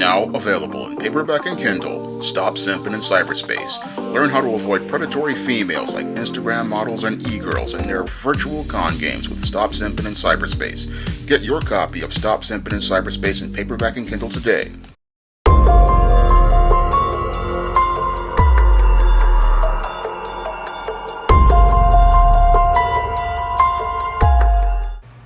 Now available in paperback and Kindle, Stop Simping in Cyberspace. Learn how to avoid predatory females like Instagram models and e-girls in their virtual con games with Stop Simping in Cyberspace. Get your copy of Stop Simping in Cyberspace in paperback and Kindle today.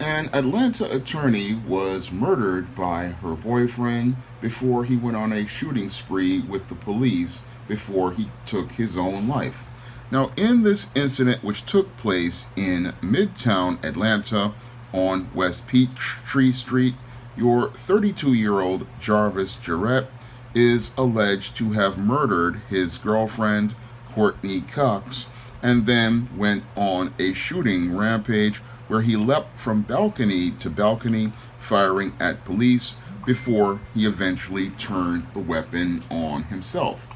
An Atlanta attorney was murdered by her boyfriend before he went on a shooting spree with the police before he took his own life. Now, in this incident, which took place in Midtown Atlanta on West Peachtree Street, your 32-year-old Jarvis Jarrett is alleged to have murdered his girlfriend, Courtney Cox, and then went on a shooting rampage where he leapt from balcony to balcony, firing at police before he eventually turned the weapon on himself.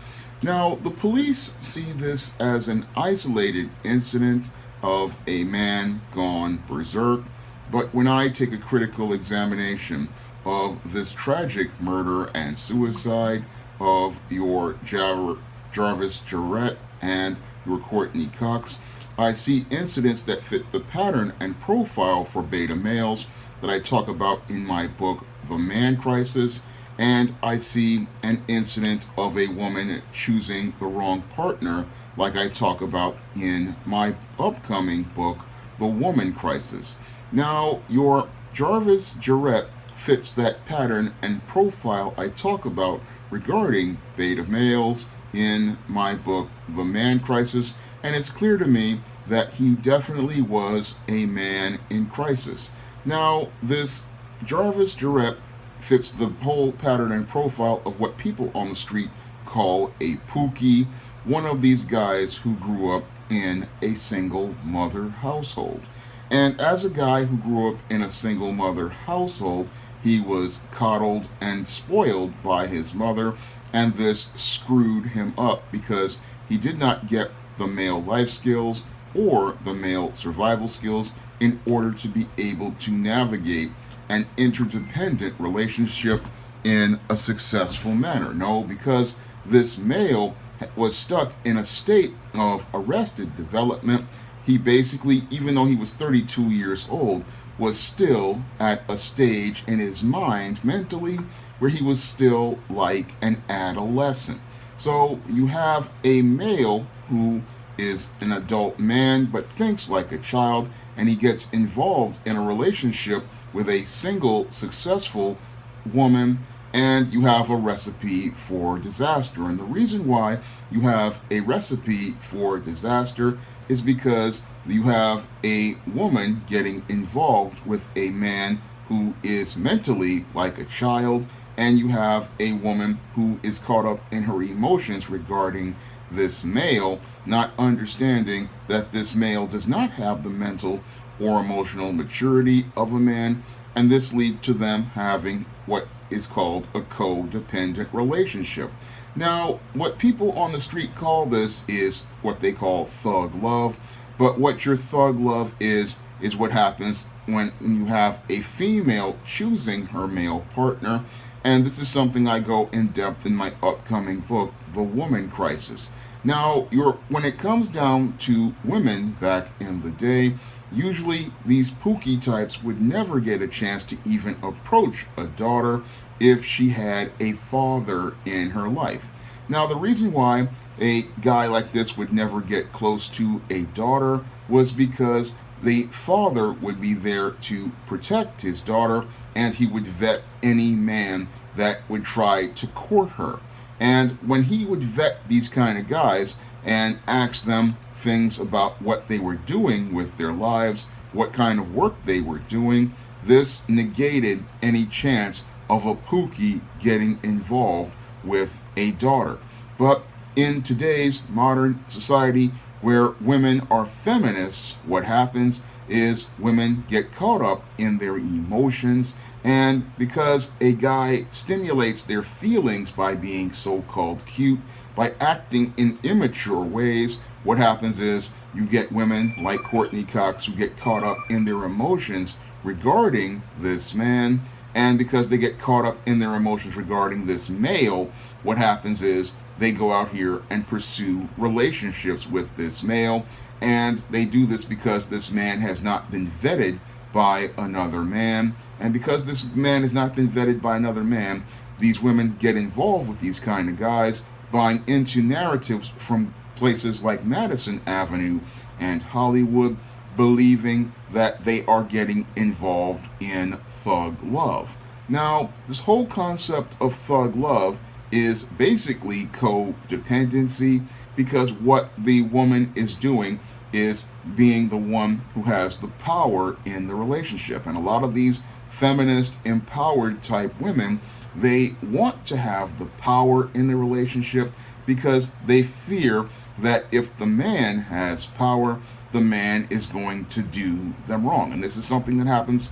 Now, the police see this as an isolated incident of a man gone berserk, but when I take a critical examination of this tragic murder and suicide of your Jarvis Jarrett and your Courtney Cox, I see incidents that fit the pattern and profile for beta males that I talk about in my book, The Man Crisis, and I see an incident of a woman choosing the wrong partner like I talk about in my upcoming book, The Woman Crisis. Now, your Jarvis Jarrett fits that pattern and profile I talk about regarding beta males in my book, The Man Crisis, and it's clear to me that he definitely was a man in crisis. Now, this Jarvis Jarrett fits the whole pattern and profile of what people on the street call a pookie, one of these guys who grew up in a single mother household. And as a guy who grew up in a single mother household, he was coddled and spoiled by his mother, and this screwed him up because he did not get the male life skills or the male survival skills in order to be able to navigate an interdependent relationship in a successful manner. No, because this male was stuck in a state of arrested development. He basically, even though he was 32 years old, was still at a stage in his mind mentally where he was still like an adolescent. So you have a male who is an adult man but thinks like a child, and he gets involved in a relationship with a single successful woman, and you have a recipe for disaster. And the reason why you have a recipe for disaster is because you have a woman getting involved with a man who is mentally like a child, and you have a woman who is caught up in her emotions regarding this male, not understanding that this male does not have the mental or emotional maturity of a man, and this leads to them having what is called a codependent relationship. Now, what people on the street call this is what they call thug love, but what your thug love is what happens when you have a female choosing her male partner, and this is something I go in depth in my upcoming book, The Woman Crisis. Now, when it comes down to women back in the day, usually these pookie types would never get a chance to even approach a daughter if she had a father in her life. Now, the reason why a guy like this would never get close to a daughter was because the father would be there to protect his daughter, and he would vet any man that would try to court her. And when he would vet these kind of guys and ask them things about what they were doing with their lives, what kind of work they were doing, this negated any chance of a pookie getting involved with a daughter. But in today's modern society, where women are feminists, what happens is women get caught up in their emotions, and because a guy stimulates their feelings by being so-called cute, by acting in immature ways, what happens is you get women like Courtney Cox who get caught up in their emotions regarding this man, And because they get caught up in their emotions regarding this male, what happens is they go out here and pursue relationships with this male. And they do this because this man has not been vetted by another man. And because this man has not been vetted by another man, these women get involved with these kind of guys, buying into narratives from places like Madison Avenue and Hollywood, believing that they are getting involved in thug love. Now, this whole concept of thug love is basically codependency, because what the woman is doing is being the one who has the power in the relationship. And a lot of these feminist, empowered type women, they want to have the power in the relationship because they fear that if the man has power, the man is going to do them wrong. And this is something that happens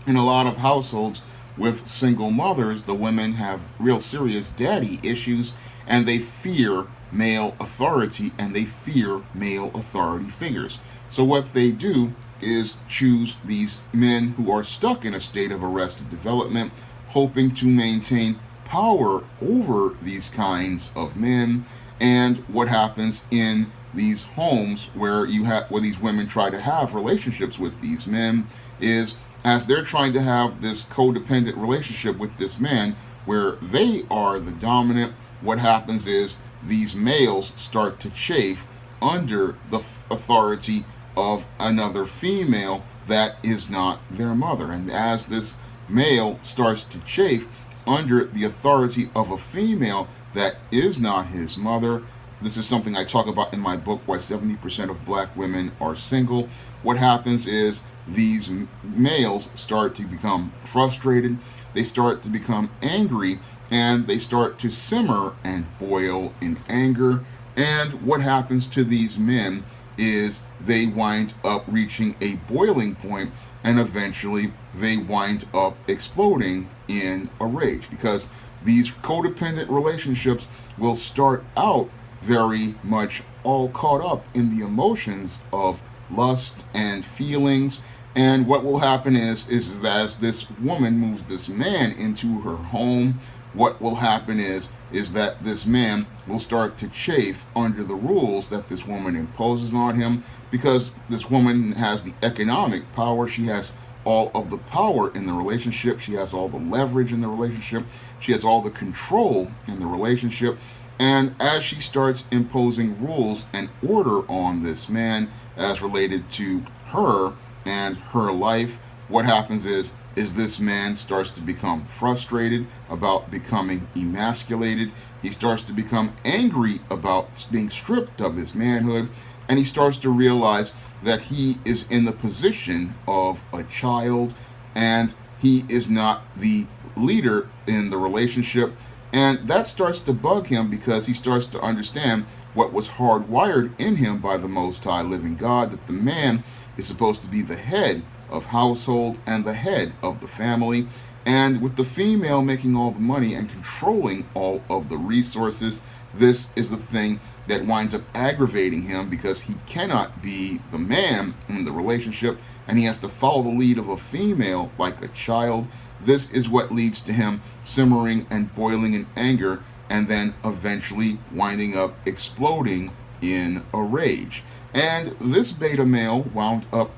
in a lot of households with single mothers. The women have real serious daddy issues, and they fear male authority, and they fear male authority figures. So what they do is choose these men who are stuck in a state of arrested development, hoping to maintain power over these kinds of men. And what happens in these homes where where these women try to have relationships with these men is, as they're trying to have this codependent relationship with this man where they are the dominant, what happens is these males start to chafe under the authority of another female that is not their mother. And as this male starts to chafe under the authority of a female that is not his mother, this is something I talk about in my book, Why 70% of Black Women Are Single. What happens is these males start to become frustrated, they start to become angry, and they start to simmer and boil in anger. And what happens to these men is they wind up reaching a boiling point, and eventually they wind up exploding in a rage, because these codependent relationships will start out very much all caught up in the emotions of lust and feelings. And what will happen is as this woman moves this man into her home, what will happen is that this man will start to chafe under the rules that this woman imposes on him, because this woman has the economic power. She has all of the power in the relationship. She has all the leverage in the relationship. She has all the control in the relationship. And as she starts imposing rules and order on this man as related to her and her life, what happens is this man starts to become frustrated about becoming emasculated. He starts to become angry about being stripped of his manhood, and he starts to realize that he is in the position of a child, and he is not the leader in the relationship. And that starts to bug him, because he starts to understand what was hardwired in him by the Most High Living God, that the man is supposed to be the head of household and the head of the family. And with the female making all the money and controlling all of the resources, this is the thing that winds up aggravating him, because he cannot be the man in the relationship, and he has to follow the lead of a female like a child. This is what leads to him simmering and boiling in anger, and then eventually winding up exploding in a rage. And this beta male wound up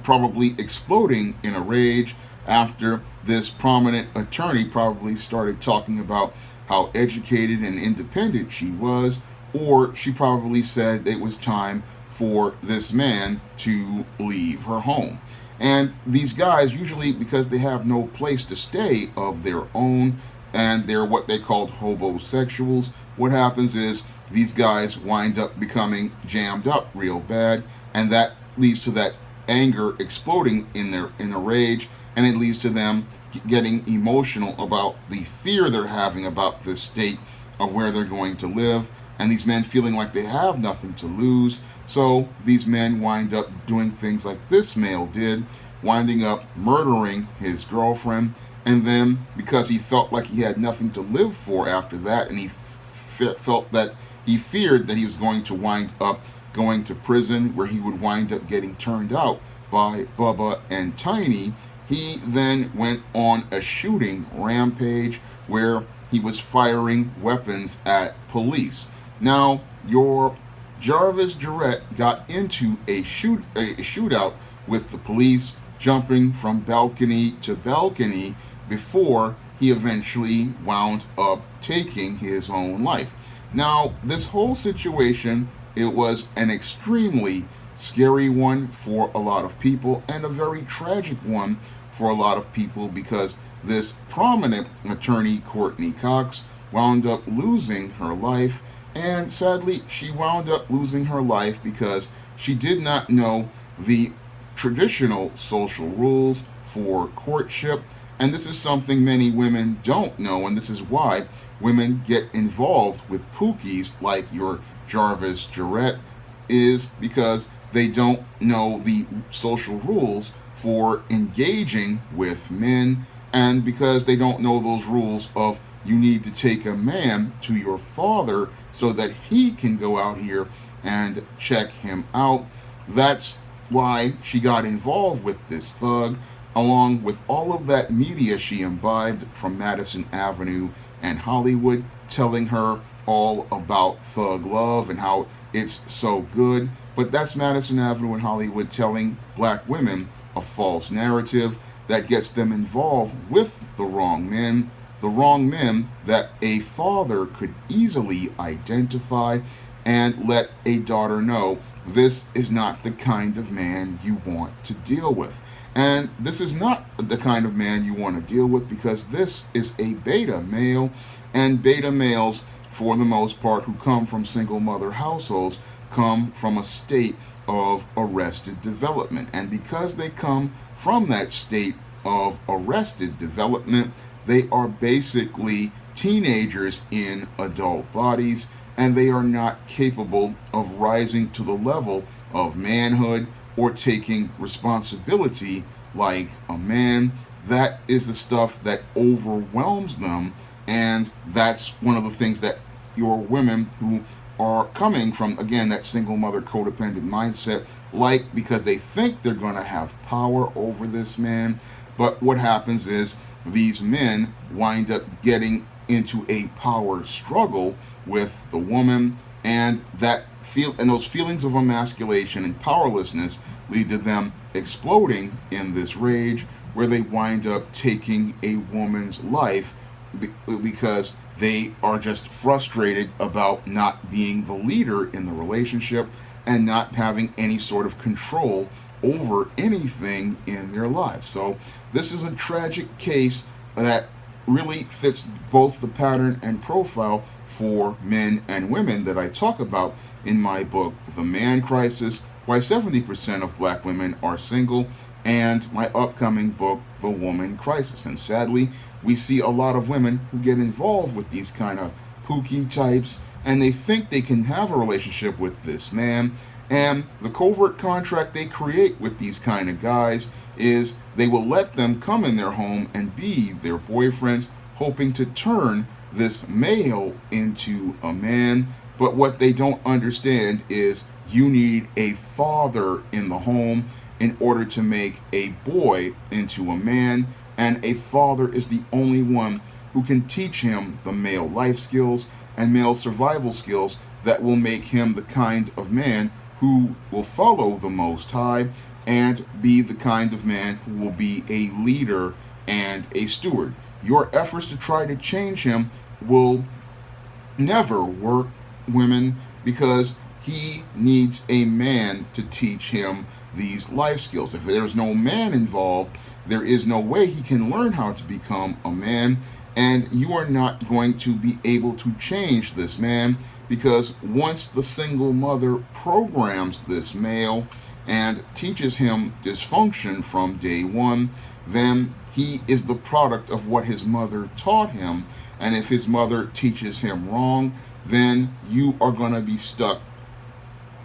probably exploding in a rage after this prominent attorney probably started talking about how educated and independent she was, or she probably said it was time for this man to leave her home. And these guys, usually because they have no place to stay of their own, and they're what they called hobosexuals, what happens is these guys wind up becoming jammed up real bad, and that leads to that anger exploding in a rage, and it leads to them getting emotional about the fear they're having about this state of where they're going to live, and these men feeling like they have nothing to lose. So these men wind up doing things like this male did, winding up murdering his girlfriend. And then, because he felt like he had nothing to live for after that, and he felt that he feared that he was going to wind up going to prison, where he would wind up getting turned out by Bubba and Tiny, he then went on a shooting rampage where he was firing weapons at police. Now, your Jarvis Jarrett got into a shootout with the police, jumping from balcony to balcony before he eventually wound up taking his own life. Now, this whole situation, it was an extremely scary one for a lot of people and a very tragic one for a lot of people because this prominent attorney, Courtney Cox, wound up losing her life. And sadly, she wound up losing her life because she did not know the traditional social rules for courtship. And this is something many women don't know, and this is why women get involved with pookies like your Jarvis Jarrett, is because they don't know the social rules for engaging with men, and because they don't know those rules of you need to take a man to your father so that he can go out here and check him out. That's why she got involved with this thug, along with all of that media she imbibed from Madison Avenue and Hollywood, telling her all about thug love and how it's so good. But that's Madison Avenue and Hollywood telling black women a false narrative that gets them involved with the wrong men that a father could easily identify and let a daughter know this is not the kind of man you want to deal with. And this is not the kind of man you want to deal with because this is a beta male, and beta males, for the most part, who come from single mother households, come from a state of arrested development. And because they come from that state of arrested development, they are basically teenagers in adult bodies, and they are not capable of rising to the level of manhood or taking responsibility like a man. That is the stuff that overwhelms them, and that's one of the things that your women who are coming from, again, that single mother codependent mindset, like, because they think they're going to have power over this man. But what happens is these men wind up getting into a power struggle with the woman, and those feelings of emasculation and powerlessness lead to them exploding in this rage where they wind up taking a woman's life because they are just frustrated about not being the leader in the relationship and not having any sort of control over anything in their lives. So this is a tragic case that really fits both the pattern and profile for men and women that I talk about in my book, The Man Crisis, Why 70% of Black Women Are Single, and my upcoming book, The Woman Crisis. And sadly, we see a lot of women who get involved with these kind of pookie types, and they think they can have a relationship with this man. And the covert contract they create with these kind of guys is they will let them come in their home and be their boyfriends, hoping to turn this male into a man. But what they don't understand is you need a father in the home in order to make a boy into a man, and a father is the only one who can teach him the male life skills and male survival skills that will make him the kind of man who will follow the Most High and be the kind of man who will be a leader and a steward. Your efforts to try to change him will never work, women, because he needs a man to teach him these life skills. If there's no man involved, there is no way he can learn how to become a man, and you are not going to be able to change this man, because once the single mother programs this male and teaches him dysfunction from day one, then he is the product of what his mother taught him. And if his mother teaches him wrong, then you are going to be stuck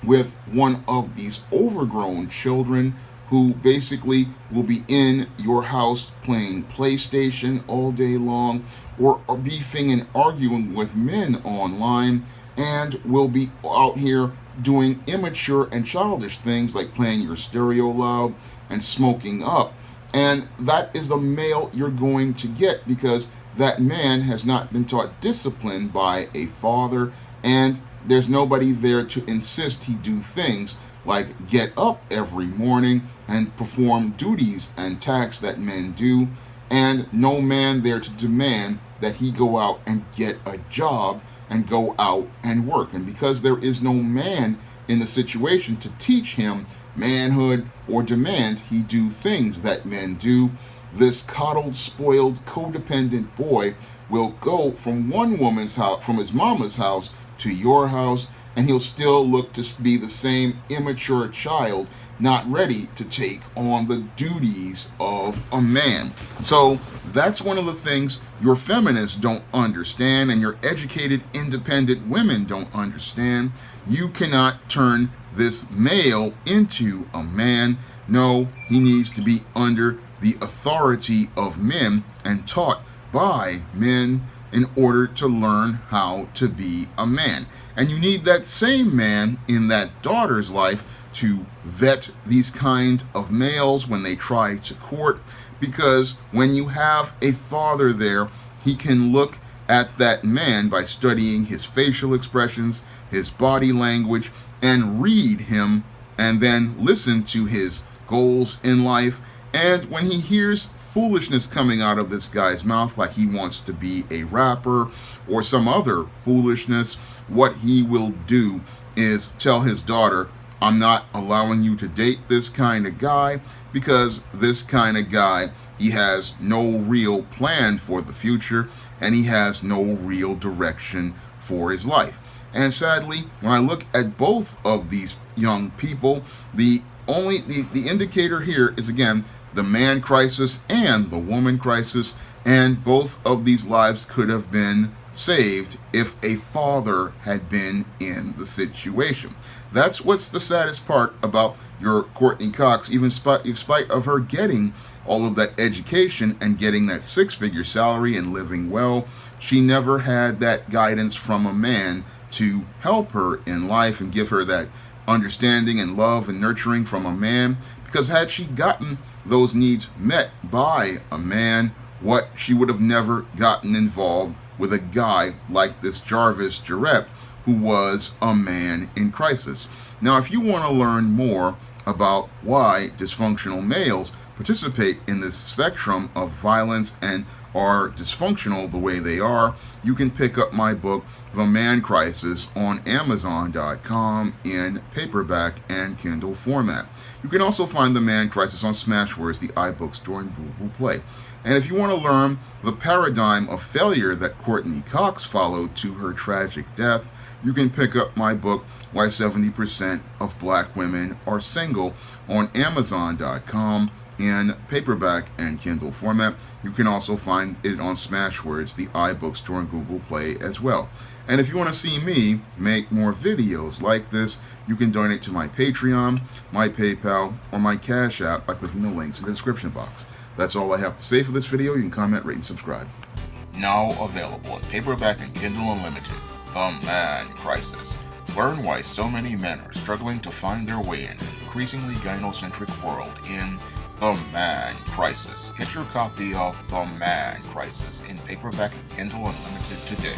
with one of these overgrown children who basically will be in your house playing PlayStation all day long, or beefing and arguing with men online, and will be out here doing immature and childish things like playing your stereo loud and smoking up And that is the male you're going to get, because that man has not been taught discipline by a father, and there's nobody there to insist he do things like get up every morning and perform duties and tasks that men do, and no man there to demand that he go out and get a job and go out and work. And because there is no man in the situation to teach him manhood or demand he do things that men do, this coddled, spoiled, codependent boy will go from one woman's house, from his mama's house, to your house, and he'll still look to be the same immature child, not ready to take on the duties of a man. So that's one of the things your feminists don't understand, and your educated, independent women don't understand. You cannot turn this male into a man. No, he needs to be under the authority of men and taught by men in order to learn how to be a man. And you need that same man in that daughter's life to vet these kind of males when they try to court, because when you have a father there, he can look at that man by studying his facial expressions, his body language, and read him, and then listen to his goals in life. And when he hears foolishness coming out of this guy's mouth, like he wants to be a rapper or some other foolishness, what he will do is tell his daughter, I'm not allowing you to date this kind of guy, because this kind of guy, he has no real plan for the future, and he has no real direction for his life. And sadly, when I look at both of these young people, the indicator here is, again, the man crisis and the woman crisis, and both of these lives could have been saved if a father had been in the situation. That's what's the saddest part about your Courtney Cox. Even in spite of her getting all of that education and getting that six-figure salary and living well, she never had that guidance from a man to help her in life and give her that understanding and love and nurturing from a man. Because had she gotten those needs met by a man, what she would have never gotten involved with a guy like this Jarvis Jarrett, who was a man in crisis. Now, if you want to learn more about why dysfunctional males participate in this spectrum of violence and are dysfunctional the way they are, you can pick up my book, The Man Crisis, on Amazon.com in paperback and Kindle format. You can also find The Man Crisis on Smashwords, the iBook store, and Google Play. And if you want to learn the paradigm of failure that Courtney Cox followed to her tragic death, you can pick up my book, Why 70% of Black Women Are Single, on Amazon.com in paperback and Kindle format. You can also find it on Smashwords, the iBook store, and Google Play as well. And if you want to see me make more videos like this, you can donate to my Patreon, my PayPal, or my Cash App by clicking the links in the description box. That's all I have to say for this video. You can comment, rate, and subscribe. Now available in paperback and Kindle Unlimited, The Man Crisis. Learn why so many men are struggling to find their way in an increasingly gynocentric world in The Man Crisis. Get your copy of The Man Crisis in paperback and Kindle Unlimited today.